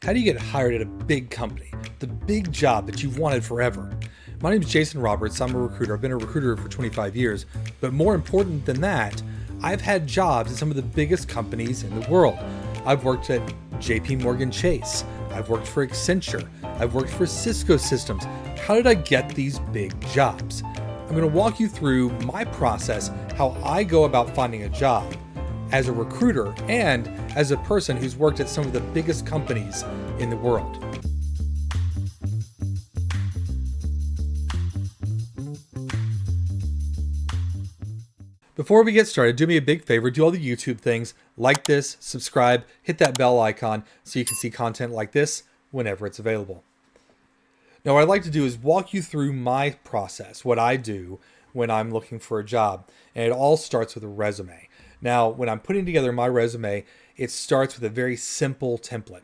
How do you get hired at a big company? The big job that you've wanted forever. My name is Jason Roberts. I'm a recruiter. I've been a recruiter for 25 years. But more important than that, I've had jobs at some of the biggest companies in the world. I've worked at JP Morgan Chase. I've worked for Accenture. I've worked for Cisco Systems. How did I get these big jobs? I'm going to walk you through my process, how I go about finding a job as a recruiter and as a person who's worked at some of the biggest companies in the world. Before we get started, do me a big favor, do all the YouTube things, like this, subscribe, hit that bell icon so you can see content like this whenever it's available. Now, what I'd like to do is walk you through my process, what I do when I'm looking for a job. And it all starts with a resume. Now, when I'm putting together my resume, it starts with a very simple template.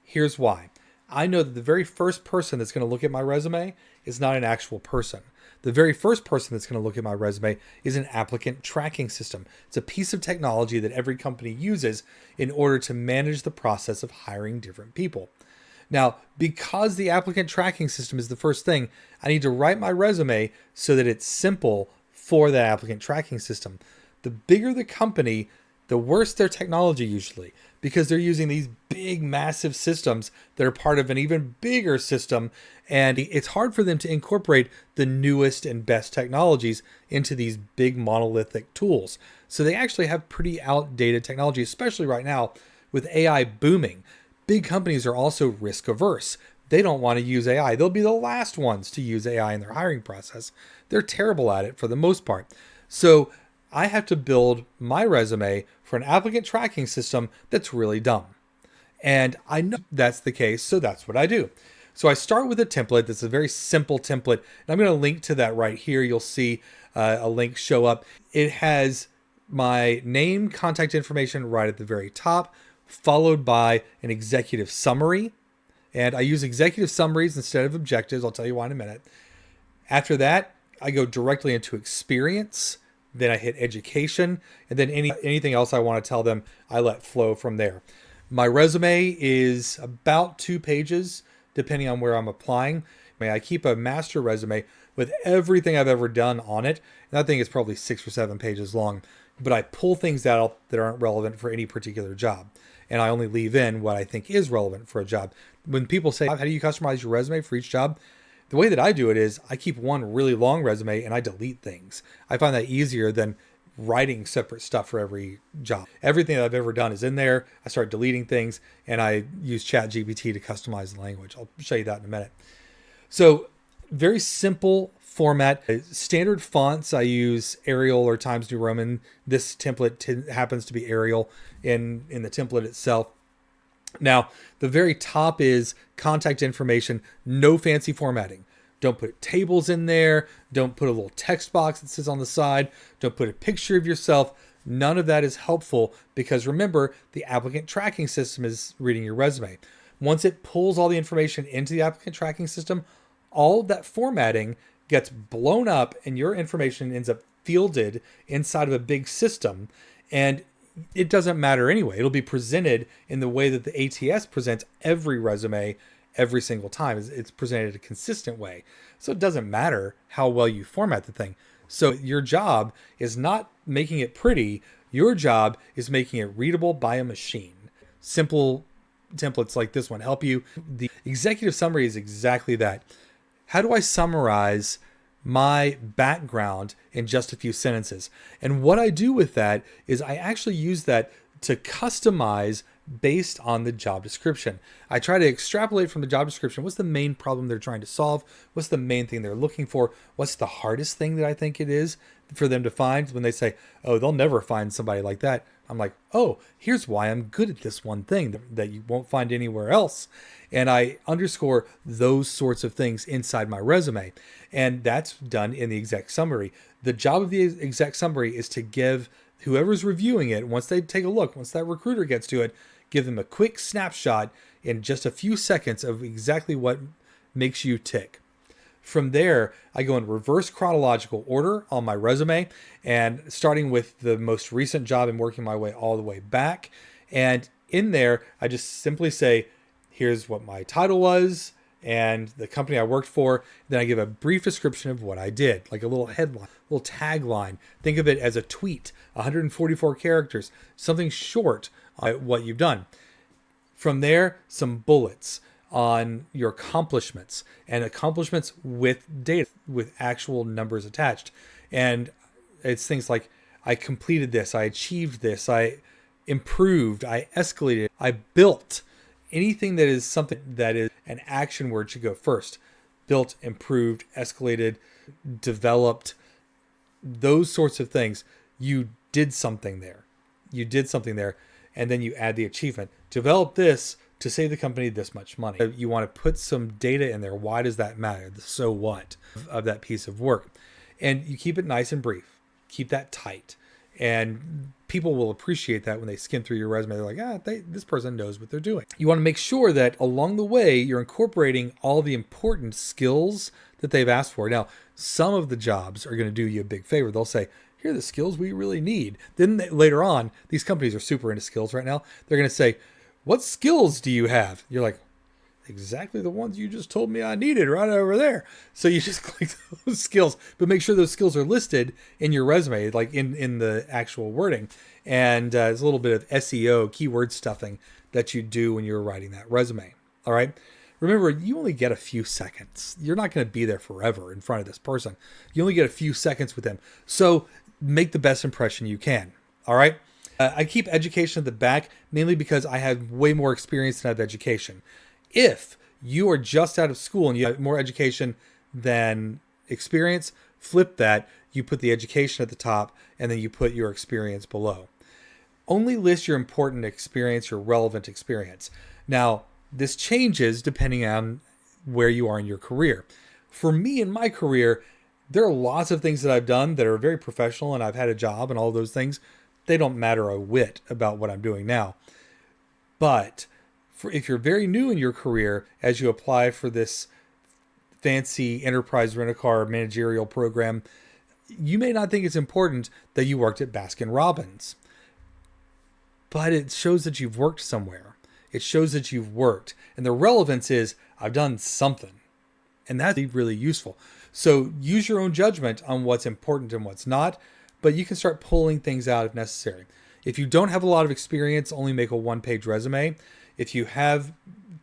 Here's why. I know that the very first person that's going to look at my resume is not an actual person. The very first person that's going to look at my resume is an applicant tracking system. It's a piece of technology that every company uses in order to manage the process of hiring different people. Now, because the applicant tracking system is the first thing, I need to write my resume so that it's simple for that applicant tracking system. The bigger the company, the worse their technology usually, because they're using these big, massive systems that are part of an even bigger system. And it's hard for them to incorporate the newest and best technologies into these big monolithic tools. So they actually have pretty outdated technology, especially right now with AI booming. Big companies are also risk averse. They don't want to use AI. They'll be the last ones to use AI in their hiring process. They're terrible at it for the most part. So I have to build my resume for an applicant tracking system that's really dumb. And I know that's the case, so that's what I do. So I start with a template that's a very simple template. And I'm going to link to that right here. You'll see a link show up. It has my name, contact information right at the very top, followed by an executive summary. And I use executive summaries instead of objectives. I'll tell you why in a minute. After that, I go directly into experience. Then I hit education, and then anything else I want to tell them, I let flow from there. My resume is about 2 pages, depending on where I'm applying. I keep a master resume with everything I've ever done on it. And that thing is probably 6 or 7 pages long, but I pull things out that aren't relevant for any particular job. And I only leave in what I think is relevant for a job. When people say, how do you customize your resume for each job? The way that I do it is I keep one really long resume and I delete things. I find that easier than writing separate stuff for every job. Everything that I've ever done is in there. I start deleting things and I use ChatGPT to customize the language. I'll show you that in a minute. So very simple format. Standard fonts, I use Arial or Times New Roman. This template happens to be Arial in the template itself. Now, the very top is contact information, no fancy formatting. Don't put tables in there. Don't put a little text box that sits on the side. Don't put a picture of yourself. None of that is helpful because remember, the applicant tracking system is reading your resume. Once it pulls all the information into the applicant tracking system, all of that formatting gets blown up and your information ends up fielded inside of a big system. And it doesn't matter anyway. It'll be presented in the way that the ATS presents every resume every single time. It's presented a consistent way. So it doesn't matter how well you format the thing. So your job is not making it pretty. Your job is making it readable by a machine. Simple templates like this one help you. The executive summary is exactly that. How do I summarize my background in just a few sentences? And what I do with that is I actually use that to customize based on the job description. I try to extrapolate from the job description. What's the main problem they're trying to solve? What's the main thing they're looking for? What's the hardest thing that I think it is for them to find when they say, oh, they'll never find somebody like that. I'm like, oh, here's why I'm good at this one thing that you won't find anywhere else. And I underscore those sorts of things inside my resume. And that's done in the exec summary. The job of the exec summary is to give whoever's reviewing it, once they take a look, once that recruiter gets to it, give them a quick snapshot in just a few seconds of exactly what makes you tick. From there, I go in reverse chronological order on my resume, and starting with the most recent job and working my way all the way back. And in there, I just simply say, here's what my title was and the company I worked for. Then I give a brief description of what I did, like a little headline, a little tagline. Think of it as a tweet, 144 characters, something short on what you've done. From there, some bullets on your accomplishments, and accomplishments with data, with actual numbers attached. And it's things like, I completed this, I achieved this, I improved, I escalated, I built. Anything that is something that is an action word should go first. Built, improved, escalated, developed, those sorts of things. You did something there. You did something there. And then you add the achievement. Develop this to save the company this much money. You want to put some data in there. Why does that matter? The so what of that piece of work. And you keep it nice and brief. Keep that tight. And people will appreciate that when they skim through your resume. They're like, this person knows what they're doing. You want to make sure that along the way, you're incorporating all the important skills that they've asked for. Now, some of the jobs are going to do you a big favor. They'll say, here are the skills we really need. Then later on, these companies are super into skills right now. They're going to say, what skills do you have? You're like, exactly the ones you just told me I needed right over there. So you just click those skills, but make sure those skills are listed in your resume, like in the actual wording. And it's a little bit of SEO, keyword stuffing that you do when you're writing that resume. All right. Remember, you only get a few seconds. You're not going to be there forever in front of this person. You only get a few seconds with them. So make the best impression you can. All right. I keep education at the back, mainly because I have way more experience than I have education. If you are just out of school and you have more education than experience, flip that. You put the education at the top and then you put your experience below. Only list your important experience, your relevant experience. Now, this changes depending on where you are in your career. For me in my career, there are lots of things that I've done that are very professional and I've had a job and all those things. They don't matter a whit about what I'm doing now. But if you're very new in your career, as you apply for this fancy enterprise rent-a-car managerial program, you may not think it's important that you worked at Baskin-Robbins. But it shows that you've worked somewhere. It shows that you've worked. And the relevance is, I've done something. And that's really useful. So use your own judgment on what's important and what's not. But you can start pulling things out if necessary. If you don't have a lot of experience, only make a one-page resume. If you have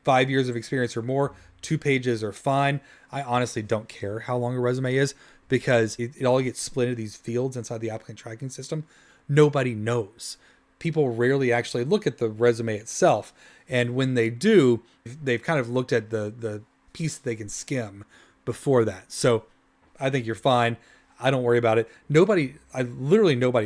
5 years of experience or more, 2 pages are fine. I honestly don't care how long a resume is because it all gets split into these fields inside the applicant tracking system. Nobody knows. People rarely actually look at the resume itself. And when they do, they've kind of looked at the piece that they can skim before that. So I think you're fine. I don't worry about it. Nobody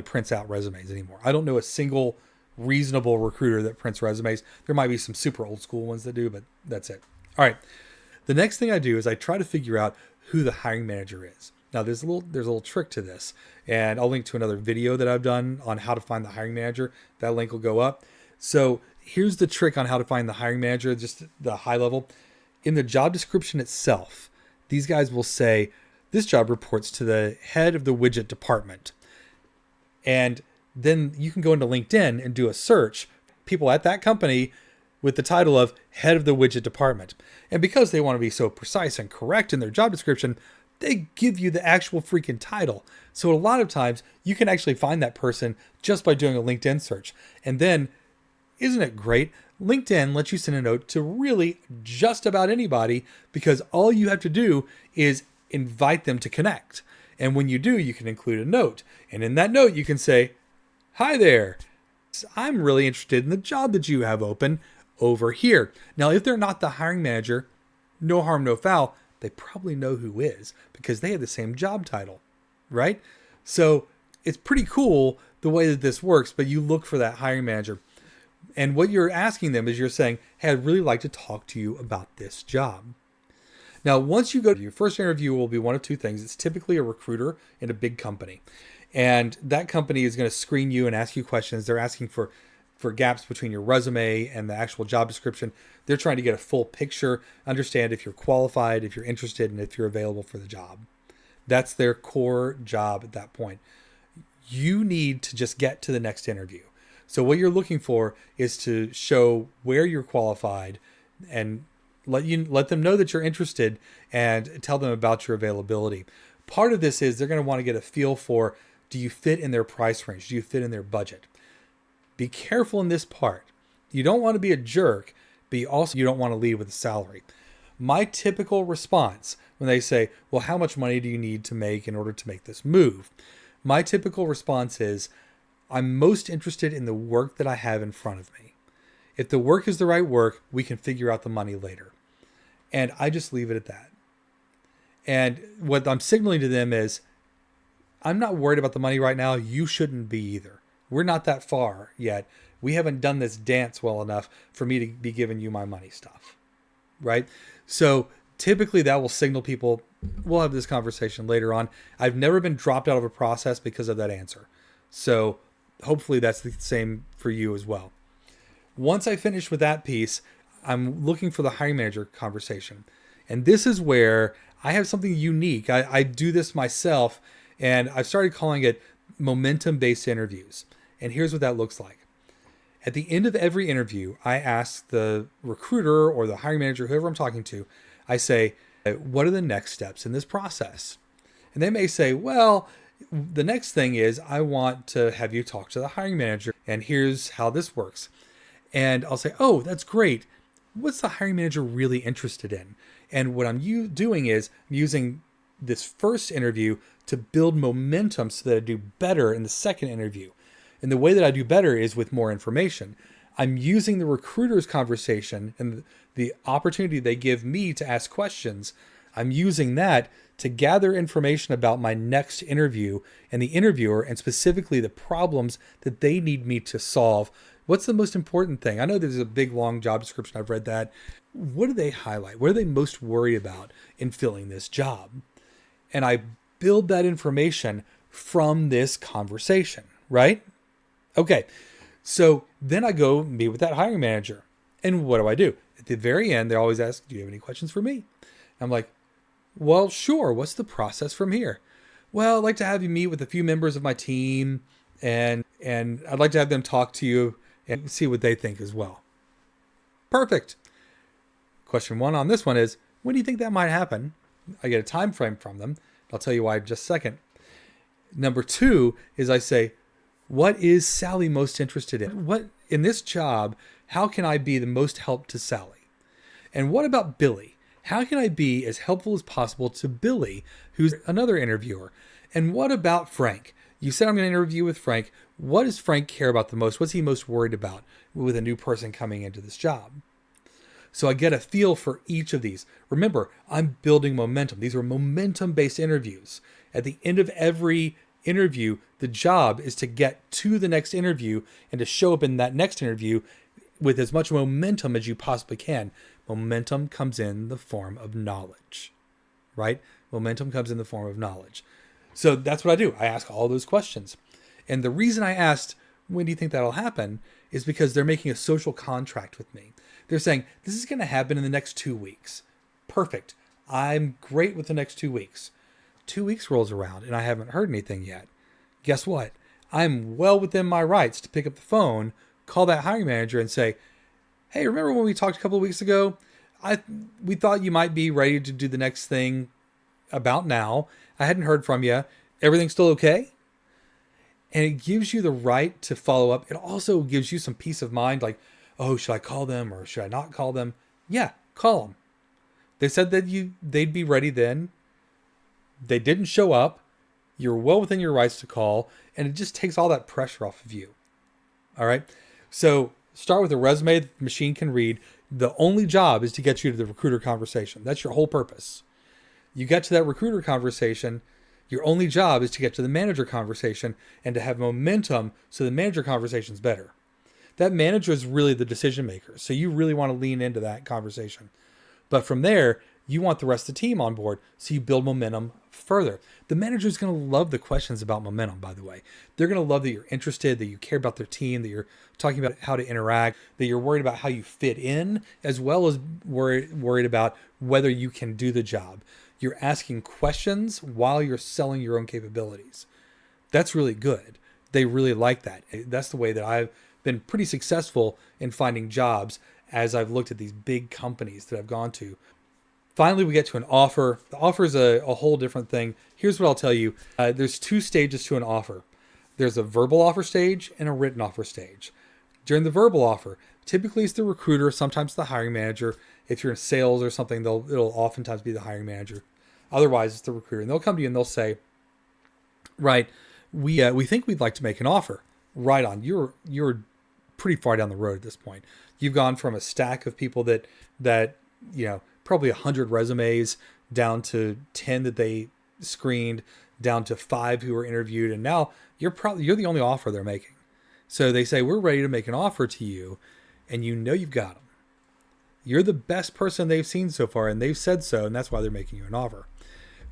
prints out resumes anymore. I don't know a single reasonable recruiter that prints resumes. There might be some super old school ones that do, but that's it. All right. The next thing I do is I try to figure out who the hiring manager is. Now there's a little trick to this, and I'll link to another video that I've done on how to find the hiring manager. That link will go up. So here's the trick on how to find the hiring manager, just the high level. In the job description itself, these guys will say, this job reports to the head of the widget department. And then you can go into LinkedIn and do a search, people at that company with the title of head of the widget department. And because they want to be so precise and correct in their job description, they give you the actual freaking title. So a lot of times you can actually find that person just by doing a LinkedIn search. And then, isn't it great? LinkedIn lets you send a note to really just about anybody because all you have to do is invite them to connect. And when you do, you can include a note. And in that note, you can say, hi there, I'm really interested in the job that you have open over here. Now, if they're not the hiring manager, no harm, no foul, they probably know who is because they have the same job title, right? So it's pretty cool the way that this works, but you look for that hiring manager. And what you're asking them is you're saying, hey, I'd really like to talk to you about this job. Now, once you go to your first interview, will be one of two things. It's typically a recruiter in a big company. And that company is going to screen you and ask you questions. They're asking for gaps between your resume and the actual job description. They're trying to get a full picture, understand if you're qualified, if you're interested, and if you're available for the job. That's their core job at that point. You need to just get to the next interview. So what you're looking for is to show where you're qualified, and let them know that you're interested and tell them about your availability. Part of this is they're going to want to get a feel for, do you fit in their price range? Do you fit in their budget? Be careful in this part. You don't want to be a jerk, but you don't want to lead with a salary. My typical response when they say, well, how much money do you need to make in order to make this move? My typical response is, I'm most interested in the work that I have in front of me. If the work is the right work, we can figure out the money later. And I just leave it at that. And what I'm signaling to them is, I'm not worried about the money right now. You shouldn't be either. We're not that far yet. We haven't done this dance well enough for me to be giving you my money stuff. Right? So typically that will signal people, we'll have this conversation later on. I've never been dropped out of a process because of that answer. So hopefully that's the same for you as well. Once I finish with that piece, I'm looking for the hiring manager conversation. And this is where I have something unique. I do this myself, and I've started calling it momentum-based interviews. And here's what that looks like. At the end of every interview, I ask the recruiter or the hiring manager, whoever I'm talking to, I say, what are the next steps in this process? And they may say, well, the next thing is I want to have you talk to the hiring manager, and here's how this works. And I'll say, oh, that's great. What's the hiring manager really interested in? And what I'm doing is I'm using this first interview to build momentum so that I do better in the second interview. And the way that I do better is with more information. I'm using the recruiter's conversation and the opportunity they give me to ask questions. I'm using that to gather information about my next interview and the interviewer, and specifically the problems that they need me to solve. What's the most important thing? I know there's a big, long job description. I've read that. What do they highlight? What are they most worried about in filling this job? And I build that information from this conversation, right? Okay. So then I go meet with that hiring manager. And what do? At the very end, they always ask, do you have any questions for me? I'm like, well, sure. What's the process from here? Well, I'd like to have you meet with a few members of my team, and I'd like to have them talk to you and see what they think as well. Perfect. Question one on this one is, when do you think that might happen? I get a time frame from them. I'll tell you why in just a second. Number two is I say, what is Sally most interested in? What in this job, how can I be the most help to Sally? And what about Billy? How can I be as helpful as possible to Billy, who's another interviewer? And what about Frank? You said I'm going to interview with Frank. What does Frank care about the most? What's he most worried about with a new person coming into this job? So I get a feel for each of these. Remember, I'm building momentum. These are momentum-based interviews. At the end of every interview, the job is to get to the next interview and to show up in that next interview with as much momentum as you possibly can. Momentum comes in the form of knowledge, right? Momentum comes in the form of knowledge. So that's what I do. I ask all those questions. And the reason I asked, when do you think that'll happen, is because they're making a social contract with me. They're saying, this is going to happen in the next 2 weeks. Perfect. I'm great with the next 2 weeks. 2 weeks rolls around and I haven't heard anything yet. Guess what? I'm well within my rights to pick up the phone, call that hiring manager and say, hey, remember when we talked a couple of weeks ago? We thought you might be ready to do the next thing about now. I hadn't heard from you. Everything still okay? And it gives you the right to follow up. It also gives you some peace of mind, like, oh, should I call them or should I not call them? Yeah, call them. They said that they'd be ready then. They didn't show up. You're well within your rights to call, and it just takes all that pressure off of you. All right. So start with a resume that the machine can read. The only job is to get you to the recruiter conversation. That's your whole purpose. You get to that recruiter conversation. Your only job is to get to the manager conversation and to have momentum so the manager conversation is better. That manager is really the decision maker. So you really want to lean into that conversation. But from there, you want the rest of the team on board. So you build momentum further. The manager is going to love the questions about momentum, by the way. They're going to love that you're interested, that you care about their team, that you're talking about how to interact, that you're worried about how you fit in, as well as worried about whether you can do the job. You're asking questions while you're selling your own capabilities. That's really good. They really like that. That's the way that I've been pretty successful in finding jobs as I've looked at these big companies that I've gone to. Finally, we get to an offer. The offer is a whole different thing. Here's what I'll tell you. There's 2 stages to an offer. There's a verbal offer stage and a written offer stage. During the verbal offer, typically it's the recruiter, sometimes the hiring manager. If you're in sales or something, it'll oftentimes be the hiring manager. Otherwise, it's the recruiter. And they'll come to you and they'll say, right, we think we'd like to make an offer. Right on. You're pretty far down the road at this point. You've gone from a stack of people that probably 100 resumes down to 10 that they screened, down to 5 who were interviewed, and now you're the only offer they're making. So they say, we're ready to make an offer to you, and you've got them. You're the best person they've seen so far, and they've said so, and that's why they're making you an offer.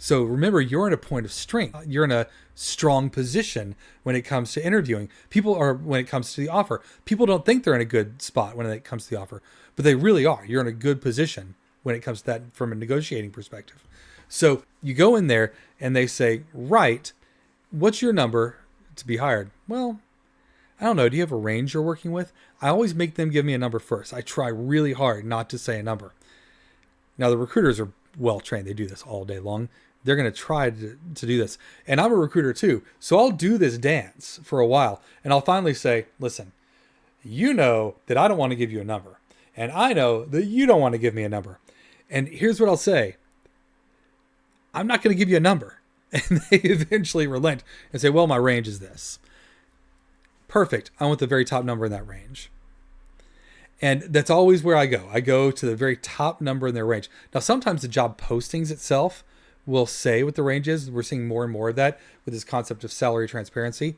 So remember, you're in a point of strength. You're in a strong position when it comes to interviewing. When it comes to the offer. People don't think they're in a good spot when it comes to the offer, but they really are. You're in a good position when it comes to that from a negotiating perspective. So you go in there and they say, right, what's your number to be hired? Well, I don't know. Do you have a range you're working with? I always make them give me a number first. I try really hard not to say a number. Now, the recruiters are well trained. They do this all day long. They're going to try to do this. And I'm a recruiter too. So I'll do this dance for a while. And I'll finally say, listen, you know that I don't want to give you a number. And I know that you don't want to give me a number. And here's what I'll say. I'm not going to give you a number. And they eventually relent and say, well, my range is this. Perfect. I want the very top number in that range. And that's always where I go. I go to the very top number in their range. Now, sometimes the job postings itself will say what the range is. We're seeing more and more of that with this concept of salary transparency.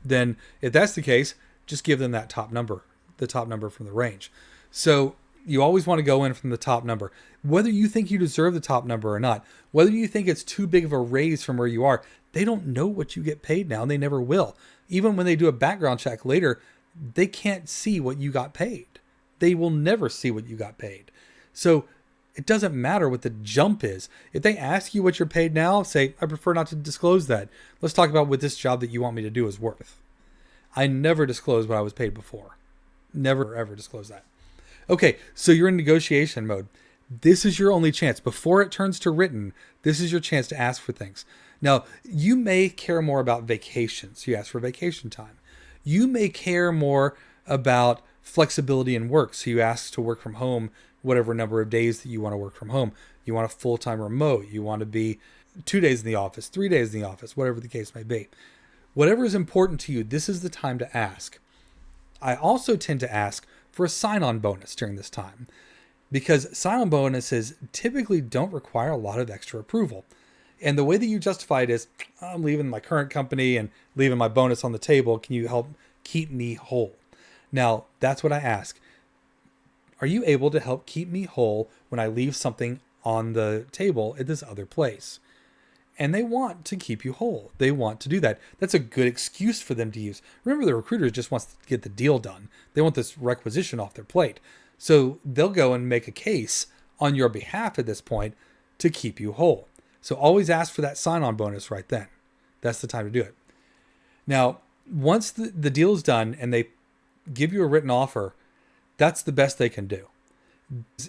Then if that's the case, just give them that top number, the top number from the range. So you always want to go in from the top number, whether you think you deserve the top number or not, whether you think it's too big of a raise from where you are. They don't know what you get paid now, and they never will. Even when they do a background check later, they can't see what you got paid. They will never see what you got paid. So it doesn't matter what the jump is. If they ask you what you're paid now, say, I prefer not to disclose that. Let's talk about what this job that you want me to do is worth. I never disclose what I was paid before. Never, ever disclose that. Okay, so you're in negotiation mode. This is your only chance. Before it turns to written, this is your chance to ask for things. Now, you may care more about vacations. You ask for vacation time. You may care more about flexibility in work. So you ask to work from home whatever number of days that you want to work from home. You want a full-time remote. You want to be 2 days in the office, 3 days in the office, whatever the case may be. Whatever is important to you, this is the time to ask. I also tend to ask for a sign-on bonus during this time because sign-on bonuses typically don't require a lot of extra approval. And the way that you justify it is, I'm leaving my current company and leaving my bonus on the table. Can you help keep me whole? Now, that's what I ask. Are you able to help keep me whole when I leave something on the table at this other place? And they want to keep you whole. They want to do that. That's a good excuse for them to use. Remember, the recruiter just wants to get the deal done. They want this requisition off their plate. So they'll go and make a case on your behalf at this point to keep you whole. So always ask for that sign-on bonus right then. That's the time to do it. Now, once the deal is done and they give you a written offer, that's the best they can do.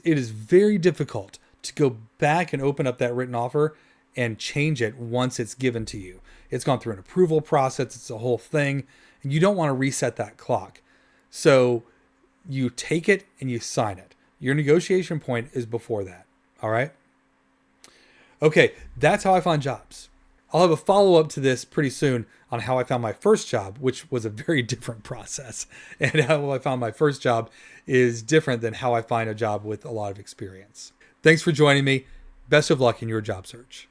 It is very difficult to go back and open up that written offer and change it once it's given to you. It's gone through an approval process. It's a whole thing. And you don't want to reset that clock. So you take it and you sign it. Your negotiation point is before that. All right? Okay, that's how I find jobs. I'll have a follow-up to this pretty soon on how I found my first job, which was a very different process. And how I found my first job is different than how I find a job with a lot of experience. Thanks for joining me. Best of luck in your job search.